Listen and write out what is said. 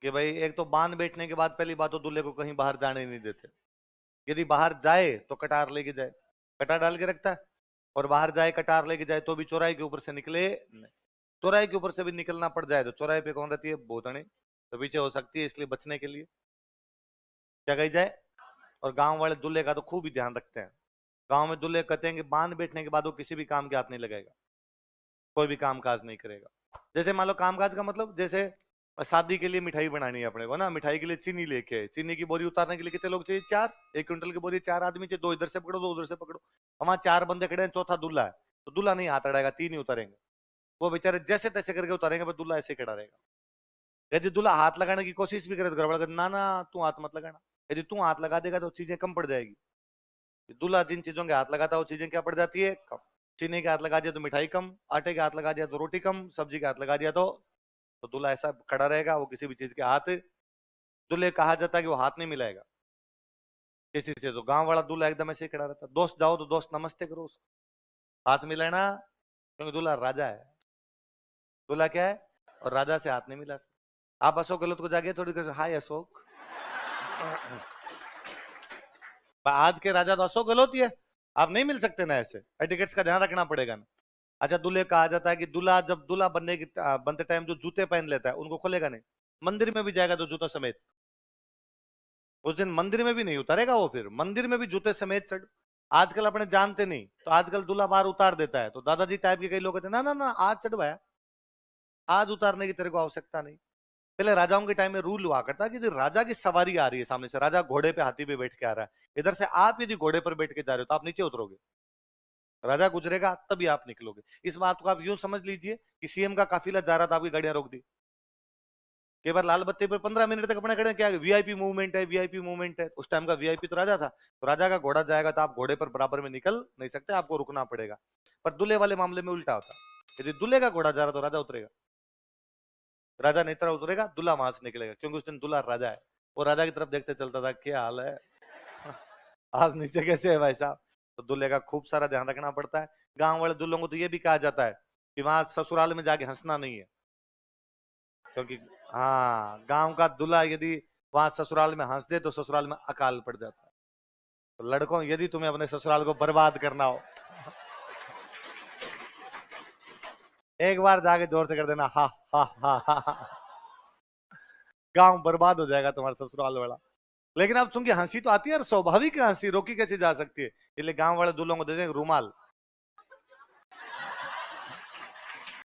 कि भाई एक तो बांध बैठने के बाद पहली बात तो दूल्हे को कहीं बाहर जाने नहीं देते। यदि बाहर जाए तो कटार लेके जाए, कटार डाल के रखता है। और बाहर जाए कटार लेके जाए तो भी चौराहे के ऊपर से निकले नहीं। चौराहे के ऊपर से भी निकलना पड़ जाए तो चौराहे पे कौन रहती है? भूतनी। तो पीछे हो सकती है, इसलिए बचने के लिए क्या कही जाए। और गांव वाले दूल्हे का तो खूब ही ध्यान रखते हैं। गांव में दूल्हे कहते हैं कि बांध बैठने के बाद वो किसी भी काम के हाथ नहीं लगाएगा, कोई भी काम काज नहीं करेगा। जैसे मान लो काम काज का मतलब, जैसे शादी के लिए मिठाई बनानी है अपने को ना, मिठाई के लिए चीनी लेके आए, चीनी की बोरी उतारने के लिए कितने लोग चाहिए? 4। 1 क्विंटल की बोरी 4 आदमी चाहिए। 2 इधर से पकड़ो, 2 उधर से पकड़ो। वहां 4 बंदे खड़े हैं, चौथा दूल्हा है। तो दूल्हा नहीं हाथ अड़ाएगा, 3 ही उतारेंगे। वो बेचारे जैसे तैसे करके उतारेंगे, पर दूल्हा ऐसे खड़ा रहेगा। यदि दूल्हा हाथ लगाने की कोशिश भी करे तो गड़बड़ कर, ना ना तू हाथ मत लगाना। यदि तू हाथ लगा देगा तो चीजें कम पड़ जाएगी। दूल्हा जिन चीजों के हाथ लगाता है वो चीजें क्या पड़ जाती है? कम। चीनी के हाथ लगा दिया तो मिठाई कम, आटे के हाथ लगा दिया तो रोटी कम, सब्जी के हाथ लगा दिया तो दूल्हा ऐसा खड़ा रहेगा, वो किसी भी चीज के हाथ, दूल्हे कहा जाता है कि वो हाथ नहीं मिलाएगा किसी से। तो गांव वाला दूल्हा एकदम ऐसे ही खड़ा रहता है। दोस्त जाओ तो दोस्त नमस्ते करो उसको, हाथ मिलाना, क्योंकि दूल्हा राजा है। दूल्हा क्या है? और राजा से हाथ नहीं मिला सकते। आप अशोक गहलोत को जाके थोड़ी कर, हाय अशोक। आज के राजा तो अशोक गहलोत ही है, आप नहीं मिल सकते ना, ऐसे एटिकेट्स का ध्यान रखना पड़ेगा ना। अच्छा, दूल्हे कहा जाता है कि दूल्हा जब दूल्हा बनते टाइम जो जूते पहन लेता है उनको खोलेगा नहीं। मंदिर में भी जाएगा तो जूता समेत। उस दिन मंदिर में भी नहीं उतारेगा वो, फिर मंदिर में भी जूते समेत चढ़। आजकल अपने जानते नहीं तो आजकल दूल्हा बाहर उतार देता है, तो दादाजी टाइप के कई लोग कहते हैं ना ना ना आज चढ़वाया, आज उतारने की तेरे को आवश्यकता नहीं। पहले राजाओं के टाइम में रूल हुआ करता कि राजा की सवारी आ रही है सामने से, राजा घोड़े पे हाथी पे बैठ के आ रहा है, इधर से आप यदि घोड़े पर बैठ के जा रहे हो तो आप नीचे उतरोगे, राजा गुजरेगा तभी आप निकलोगे। इस बात को आप यूं समझ लीजिए कि सीएम का काफिला जा रहा था, आपकी गाड़ियां रोक दी। कई बार लाल बत्ती पर 15 मिनट तक अपने खड़े, क्या वीआईपी मूवमेंट है, वीआईपी मूवमेंट है। उस टाइम का वीआईपी तो राजा था, तो राजा का घोड़ा जाएगा तो आप घोड़े पर बराबर में निकल नहीं सकते, आपको रुकना पड़ेगा। पर दूल्हे वाले मामले में उल्टा होता, यदि दूल्हे का घोड़ा जा रहा तो राजा उतरेगा, राजा नहीं तरह उतरेगा, दूल्हा वहां से निकलेगा, क्योंकि उस दिन दूल्हा राजा है। वो राजा की तरफ देखते चलता था, क्या हाल है, आज नीचे कैसे है भाई साहब। तो दूल्हे का खूब सारा ध्यान रखना पड़ता है। गांव वाले दूल्हों को तो ये भी कहा जाता है कि वहां ससुराल में जाके हंसना नहीं है, क्योंकि हाँ, गांव का दूल्हा यदि वहां ससुराल में हंस दे तो ससुराल में अकाल पड़ जाता है। तो लड़कों, यदि तुम्हें अपने ससुराल को बर्बाद करना हो, एक बार जाके जोर से कर देना हा हा हा हा, हा। गांव बर्बाद हो जाएगा तुम्हारा ससुराल वाला। लेकिन अब चूंकि हंसी तो आती है, स्वाभाविक हंसी रोकी कैसे जा सकती है, इसलिए गांव वाले दूल्हों को दे देंगे रुमाल,